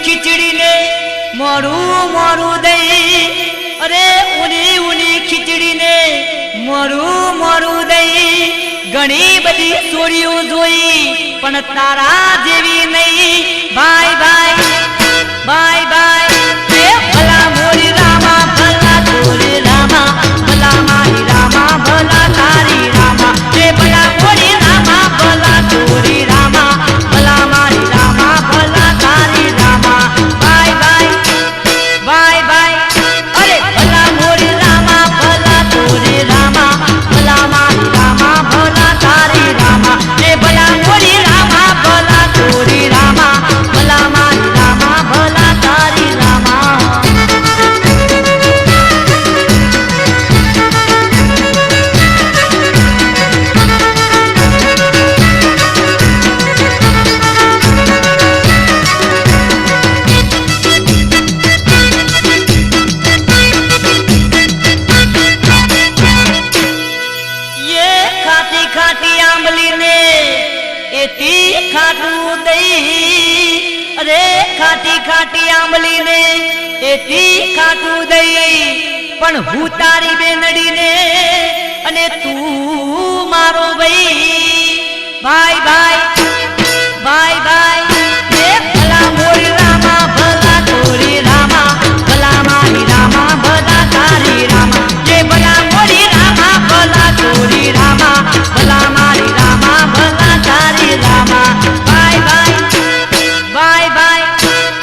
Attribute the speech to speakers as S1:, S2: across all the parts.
S1: खिचड़ी ने मोरू मोरू दई अरे उनी उनी खिचड़ी ने मोरू मोरू दई घणी बड़ी सोरियो जोई पण तारा जेवी नहीं बाय बाय बाय बाय भला मोरी रामा भला तोरे रामा भला मारी रामा भला तारी रामा भला मोरी रामा भला तोरी रामा भला मारी रामा भला तारी रामा बाय बाय बाय बाय अरे भला मोरी रामा भला तोरे रामा भला मारी रामा भला तारी रामा भला मोरी रामा भला तोरी रामा भला मारी रामा भला तारी रामा खाटू दई अरे खाटी खाटी आंबली ने एती खाटू दई पण हूँ तारी बेनड़ी ने अने तू मारो भाई भाई भाई भाई भाई भला मोरी रामा भला तोरी रामा भला मारी रामा भला तारी रामा भला मोरी रामा भला तोरी रामा भला मारी रामा भला तारी रामा बाय बाय बाय बाय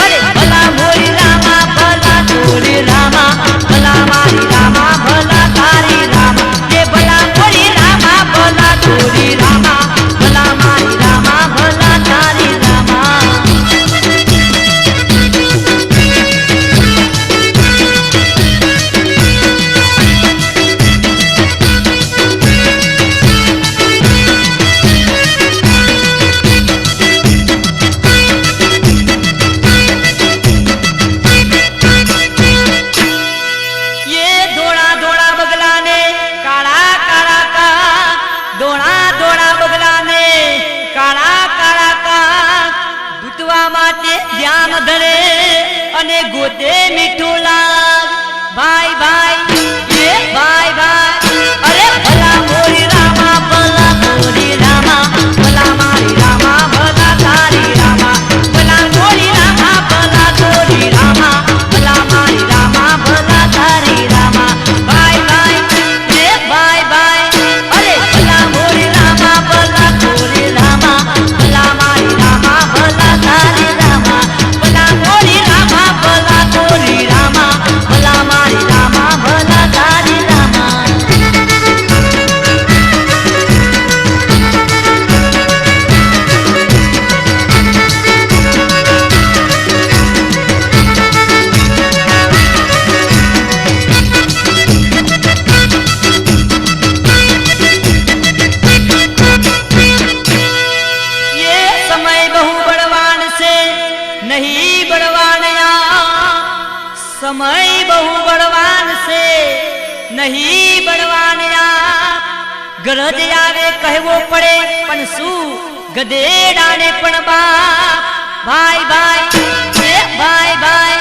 S1: अरे भला मोरी रामा भला तोरी रामा भला मारी रामा भला तारी रामा भला मोरी रामा भला तोरी रामा भला मारी रामा भला तारी रामा ध्यान धरे अने गोदे मीठू लाग भाई भाई ये भाई भाई अरे भला मोरी रामा भला तोरी रामा भला मारी रामा भला तारी रामा भला मोरी रामा भला तोरी रामा भला मारी रामा भला तारी रामा भाई भाई ये भाई भाई अरे भला मोरी रामा भला तोरी रामा भला मारी रामा भला तारी रामा भला मोरी रामा भला तोरी रामा भला मारी रामा भला तारी रामा ये समय बहु बड़वान से नहीं बड़वानया समय बहु बड़वान से नहीं बड़वानया गरज आवे कहवो पड़े पण सू गदेडाने पण बाप भाई भाई ए भाई भाई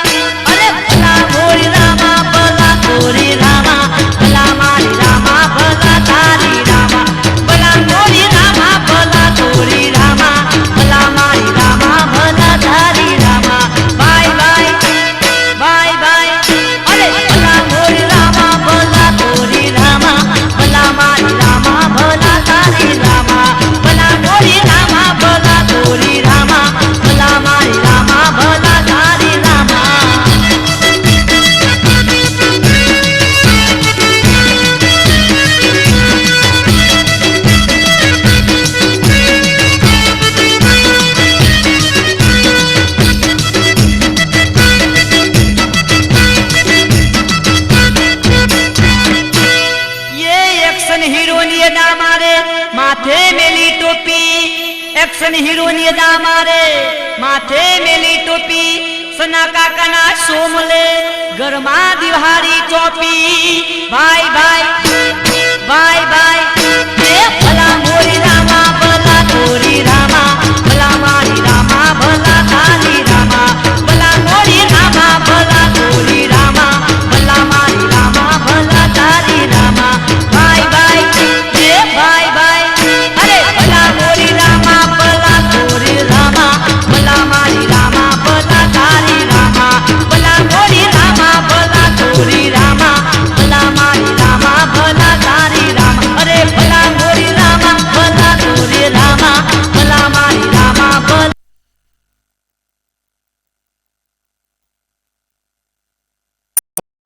S1: अरे भला मोरी रामा भला तोरी रामा भला मारी रामा भला तारी रामा भला मोरी रामा भला तोरी रामा भला मारी रामा भला तारी रामा बाय बाय बाय बाय अरे भला मोरी रामा भला तोरी रामा भला मारी रामा भला तारी रामा भला मोरी रामा भला तोरी रामा भला मारी रामा भला तारी रामा माथे मेली टोपी एक्शन हीरोनी अदा मारे माथे मेली टोपी सना काका ना सोमले गरमा दिवारी चौपी भाई भाई भाई भाई भला मोरी रामा भला तोरी रामा भला मारी रामा भला तारी रामा भला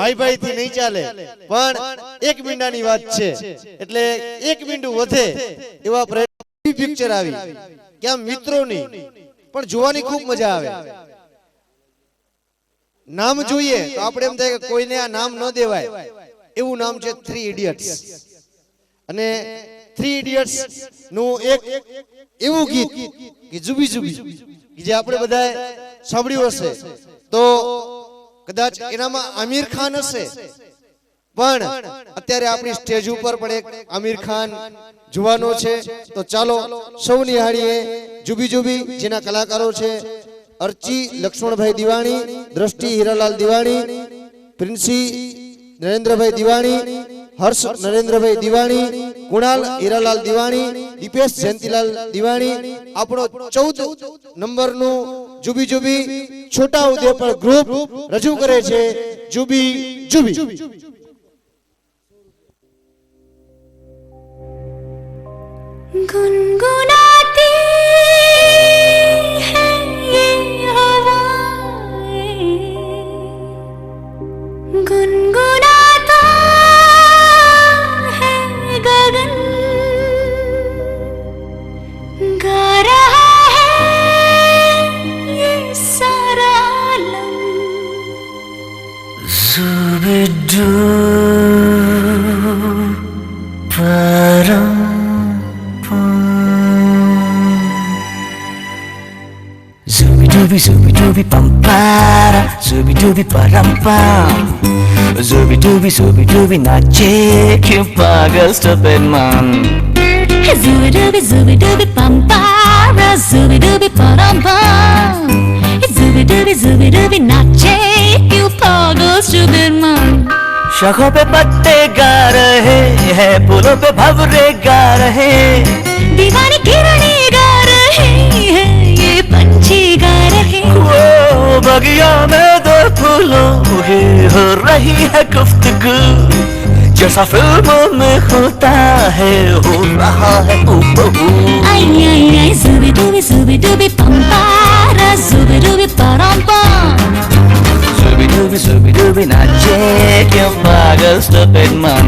S2: હાઈ ભાઈ થી નહીં ચાલે, પણ એક મીંડાની વાત છે એટલે એક મીંડું વધે એવા પ્રયત્ન પિક્ચર આવી કે આમ મિત્રોની પણ જોવાની ખૂબ મજા આવે. નામ જોઈએ તો આપણે એમ થાય કે કોઈને આ નામ ન દેવાય, એવું નામ છે 3 ઇડિયટ્સ. અને 3 ઇડિયટ્સ નું એક એવું ગીત કે જુબી જુબી જે આપણે બધાએ સાંભળ્યું હશે, તો કદાચ એનામાં આમિર ખાન હશે, પણ અત્યારે આપણી સ્ટેજ ઉપર પણ એક આમિર ખાન જોવાનો છે. તો ચાલો સૌ નિહાળીએ જુબી જુબી, જેના કલાકારો છે અર્ચી લક્ષ્મણભાઈ દિવાણી, દ્રષ્ટિ હીરાલાલ દિવાણી, પ્રિન્સી નરેન્દ્રભાઈ દિવાણી, હર્ષ નરેન્દ્રભાઈ દિવાણી, કુણાલ હીરાલાલ દિવાણી, દીપેશ જયંતિલાલ દિવાણી. આપણો 14 નંબરનું જુબી જુબી છોટા ઉદેપુર ગ્રુપ રજૂ કરે છે જુબી જુબી.
S3: गुनगुनाती है ये हवाएं, गुनगुनाता है गगन, गा रहा है ये सारा आलम.
S4: Zubidu param Zubi pampara, zubi dubi param pam. Zubi dubi nache kyun pagal stupid man.
S3: Zubi dubi pampara, zubi dubi param pam. Zubi dubi nache क्यों पागल stupid man.
S4: शाखों पे पत्ते गा रहे हैं, फूलों पे भंवरे गा रहे,
S3: दीवानी किरणें गा रहे हैं, ये पंछी गा रहे.
S4: वो बगिया में दो फूलों की हो रही है गुफ्तगू, जैसा फिल्मों में होता है हो रहा है हूबहू.
S3: आई आई आई zubi dubi pampara, zubi dubi param pam.
S4: Zubi dubi nache kyun pagal stupid man.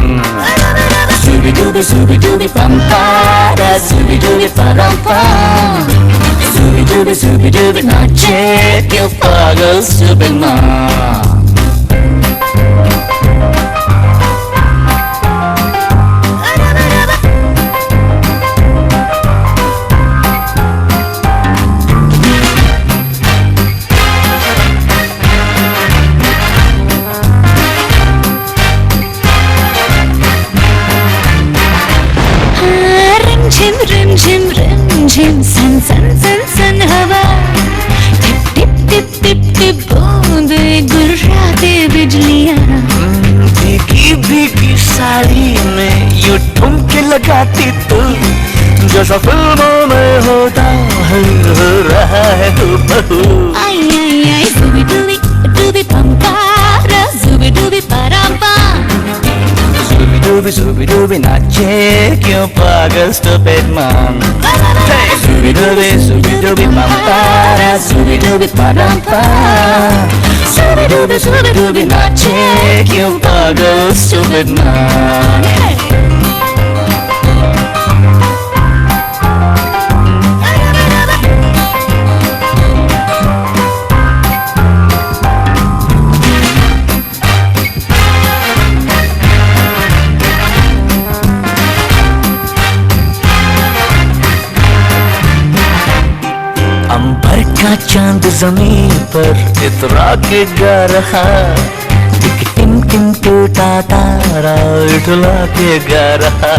S4: Zubi dubi pampara, zubi dubi param pam. Zubi dubi nache kyun pagal stupid man.
S3: रिम झिम सन सन सन सन हवा, टिप टिप टिप टिप बूंदे गुर्राते बिजलियां.
S4: भीगी भीगी साड़ी में यूं ठुमके लगाती तू, जैसा फिल्मों में होता है हो रहा है हूबहू.
S3: आई आई आई zubi dubi pampara, zubi dubi param pam.
S4: Zubi dubi nache kyun pagal stupid man. Hey, zubi dubi pampara, zubi dubi param pam. Zubi dubi nache kyun pagal stupid man. अंबर का चांद जमीन पर इतरा के गा रहा, एक टिम टिम टूटा तारा उठला के गा रहा.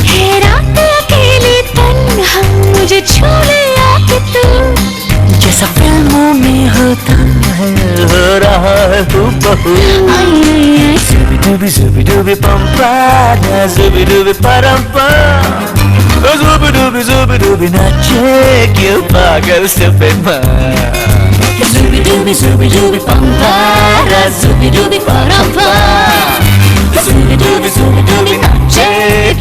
S3: है रात अकेली तन्हा, मुझे छू ले आके तू,
S4: जैसा फिल्मों में होता है हो रहा है हूबहू.
S3: आई आई आई
S4: Zubi dubi pampara, zubi dubi param pam. Zubi dubi nache kyun pagal stupid man.
S3: zubi dubi pampara, zubi dubi param pam.
S4: Zubi dubi nache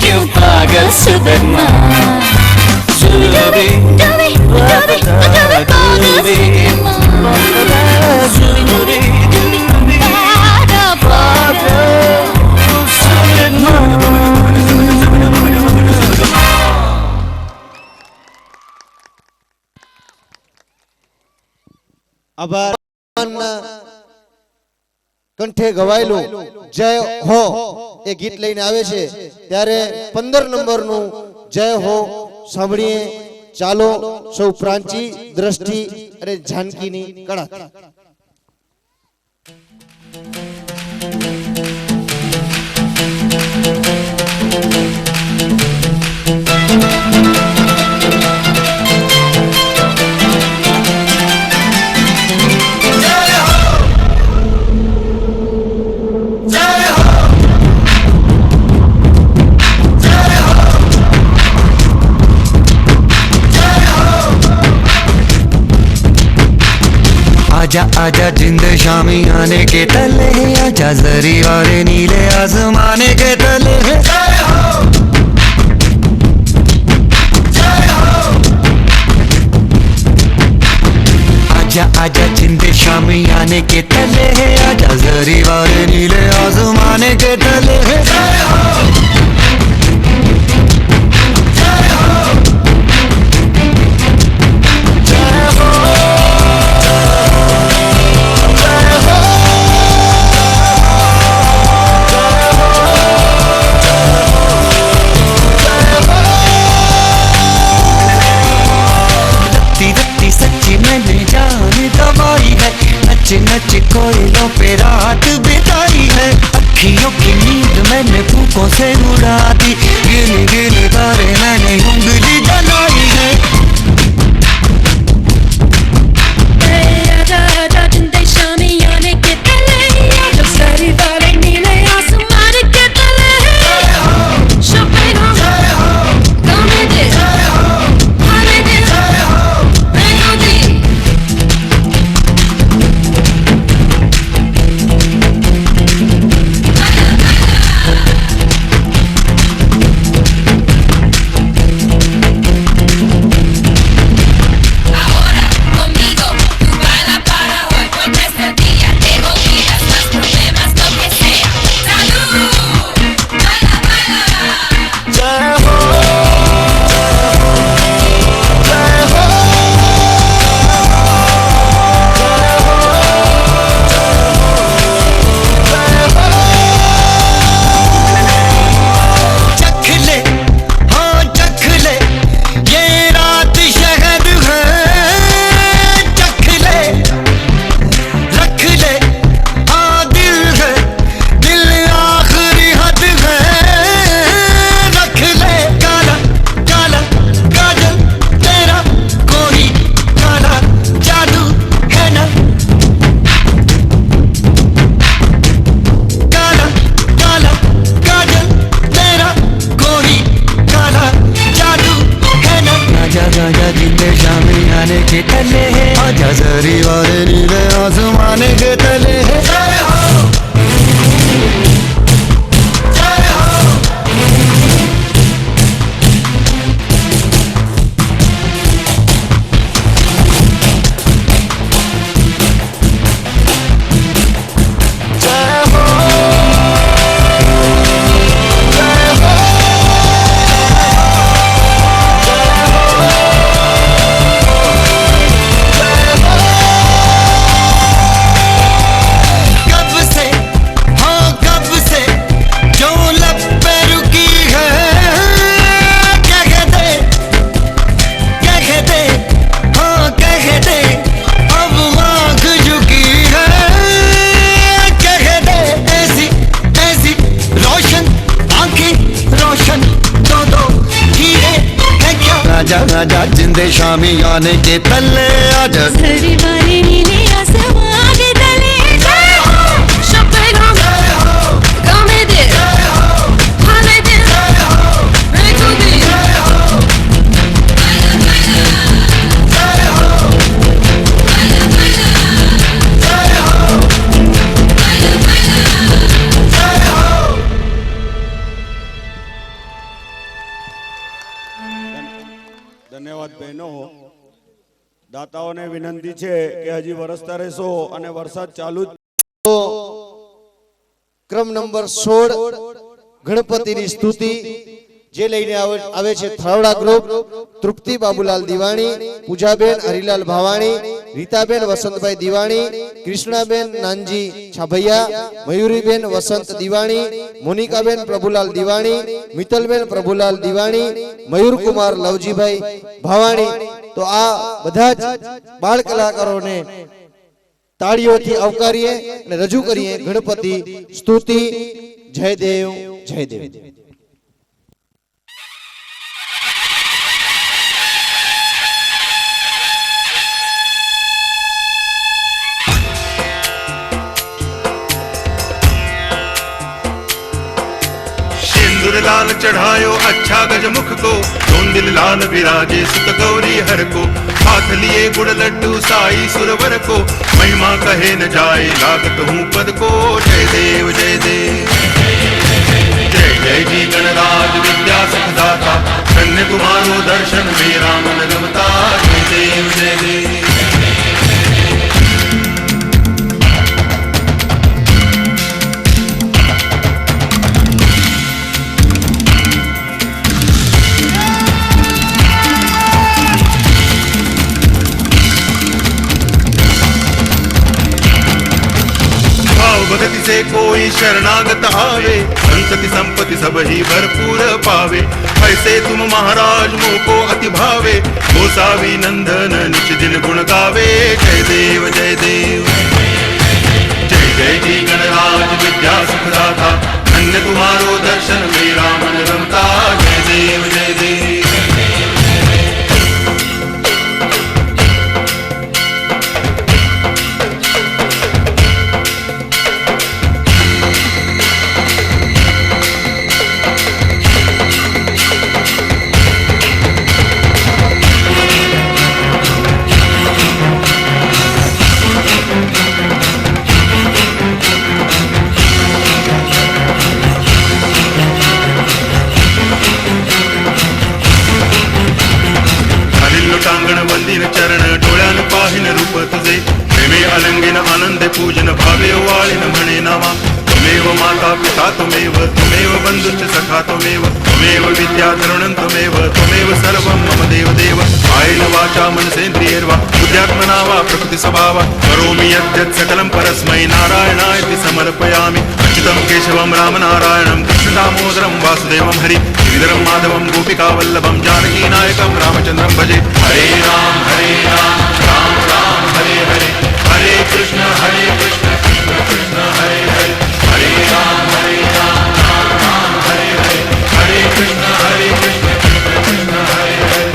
S4: kyun pagal stupid man. Zubi dubi
S3: pagal stupid man.
S4: Zubi dubi
S2: આભાર કંઠે ગવાયેલું જય હો એ ગીત લઈને આવે છે ત્યારે 15 નંબરનું જય હો સાંભળીએ. ચાલો સૌ પ્રાંચી, દ્રષ્ટિ અને જાનકીની કળાથી.
S5: आजा आजा जिंद शामी आने के तले, आजा जरी वाले नीले आसमाने के तले. आजा आजा जिंद शामी आने के तले, आजा जरी वाले नीले आसमाने के तले. नच नच कोयलों पे रात बिताई है, अखियों की नींद मैंने फूकों से उड़ा दी, गिन गिन तारे मैंने उंगली जलाई है.
S3: आजा आजा जिंदे शामी आने के तले, आजा सारी वाले नीले आसमान के तले. शोपेन हो गाने दे, हाने दे, रहने दे. के तले है, आजा जरी वाले नीले आसमाने के तले है. आजा आजा जिंदे शामी आने के तले, आजा सारी वाले नीले आसमान के तले. शोपेन हो गाने दे, हाने दे, रहने दे.
S6: ધન્યવાદ બહેનો. દાતાઓને વિનંતી છે કે હજી વરસતા રહેશો અને વરસાદ ચાલુ જ.
S2: ક્રમ નંબર 16 ગણપતિની સ્તુતિ જે લઈને આવે છે થાવડા ગ્રુપ, તૃપ્તિ બાબુલાલ દિવાણી, પૂજાબેન હરિલાલ ભાવાણી, રીતાબેન વસંતભાઈ દિવાણી, કૃષ્ણાબેન નાનજી છાભૈયા, મયુરીબેન વસંત દિવાણી, મોનિકાબેન પ્રભુલાલ દિવાણી, મિત્તલબેન પ્રભુલાલ દિવાણી, મયુરકુમાર લવજીભાઈ ભાવાણી. તો આ બધા જ બાળ કલાકારોને તાળીઓથી આવકારીએ અને રજૂ કરીએ ગણપતિ સ્તુતિ. જય દેવ જય દેવ.
S7: सिंदूर लाल चढ़ायो अच्छा गजमुख को, धुंधिल लाल विराजे सुत गौरी हर को, हाथ लिए गुड़ लड्डू साई सुरवर को, महिमा कहे न जाए लागत हूँ पद को. जय देव जय देव जय जय जी गणराज विद्या सुखदाता, धन्य तुम्हारो दर्शन मेरा मन रमता. जय देव जय देव. भक्ति से कोई शरणागत आवे, संतति संपत्ति सब ही भरपूर पावे. ऐसे तुम महाराज मोको अति भावे, गोसावी नंदन निच दिन गुण गावे. जय देव जय देव जय जय जी गणराज विद्या सुखदाता, धन्य तुम्हारो दर्शन मेरा मन रमता. जय देव जय देव. टांगण वंदिन चरण डोळ्यान पाहिन रूप तुझे, प्रेमे अलंगिन आनंद पूजन भावे वाळिन म्हणे नावा. त्वमेव माता पिता त्वमेव, त्वमेव बंधुश्च सखा त्वमेव, त्वमेव विद्या तरुणं त्वमेव, त्वमेव सर्वं मम देव देव. कायेन वाचा मनसेन्द्रियैर्वा बुद्ध्यात्मना वा प्रकृति स्वभावा, करोमि यद्यत् सकलं परस्मै नारायणायति समर्पयामि. अच्युतं केशवं रामनारायणं कृष्ण दामोदरं वासुदेवं हरि, गिरिधरं माधवं गोपिकावल्लभं जानकीनायकं रामचन्द्रं भजे. हरे राम राम राम हरे हरे, हरे कृष्ण कृष्ण कृष्ण हरे हरे, हरे राम राम राम हरे हरे, हरे कृष्ण कृष्ण कृष्ण हरे हरे.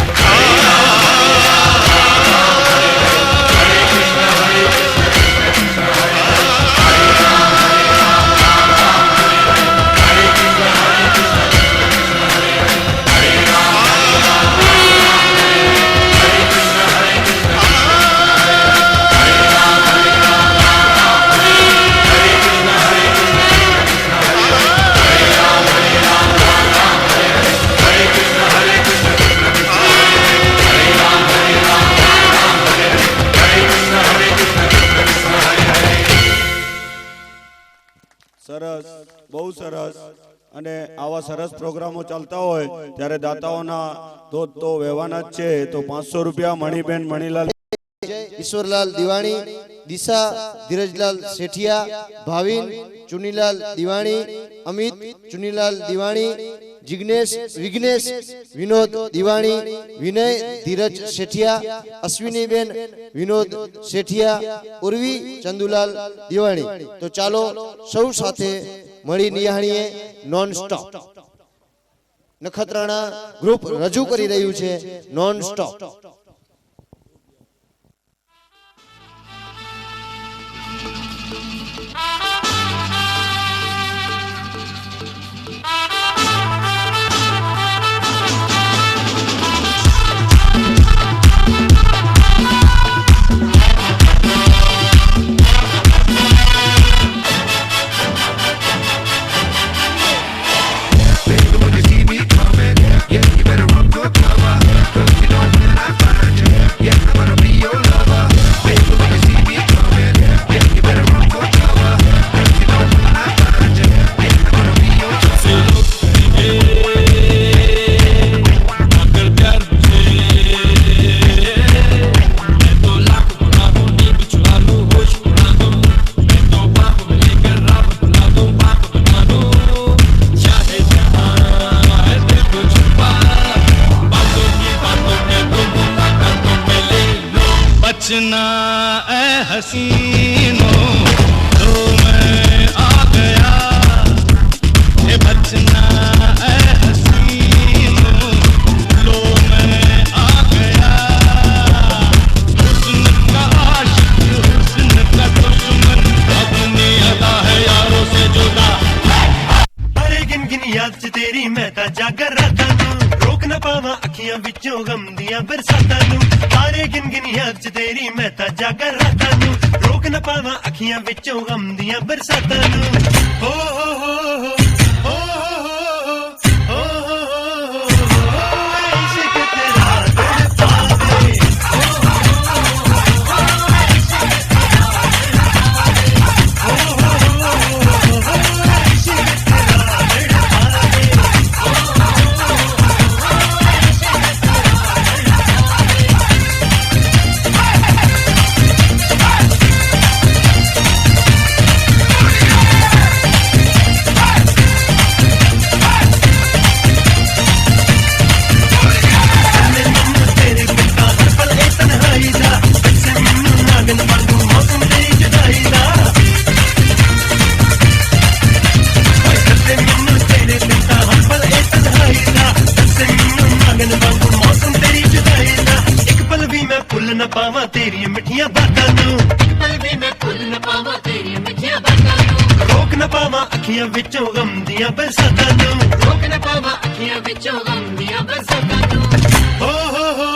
S6: સરસ, બહુ સરસ. અને આવા સરસ પ્રોગ્રામો ચાલતા હોય ત્યારે દાતાઓના તો વહેવાના જ છે. તો 500 રૂપિયા મણીબેન મણીલાલ
S2: ઈશ્વરલાલ દિવાણી, દિશા ધીરજલાલ શેઠિયા, ભાવિન ચુનીલાલ દિવાણી, અમિત ચુનીલાલ દિવાણી, जिग्नेश विघ्नेश विनोद दिवाणी, विनय धीरज सेठिया, अश्विनी बेन विनोद सेठिया, उर्वी चंदुलाल दिवाणी. तो चालो सौ साथे मळी निहाळीए नॉन स्टॉप. नखत्राणा ग्रुप रजू करी रह्यु छे non stop.
S5: Yeah, I'm gonna be your lover. Baby, when you see me coming, yeah, you better run for cover.
S3: ऐ हसीनों लो मैं आ गया ये बचना ऐ हसीनों लो मैं आ गया हुस्न का आशिक हुस्न का दुश्मन अपनी अदा है यारों से जुदा
S8: अरे गिन गिन याद च तेरी मैं ता जागर रातां नूं रोक ना पावां अखियां विचों गम दियां बरसातां नूं तारे गिन गिन याद च तेरी मैं ता जागर रातां नूं रोक ना पावां अखियां विचों गम दियां बरसातां नूं हो इश्क तेरा तड़पावे पावा तेरी मिठियां बातां नूं पल भी मैं भुल न पावा तेरी मिठियां बातां नूं रोक न पावा अखियां विचों गम दियां बरसातां नूं रोक न पावा अखियां विचों गम दियां बरसातां नूं हो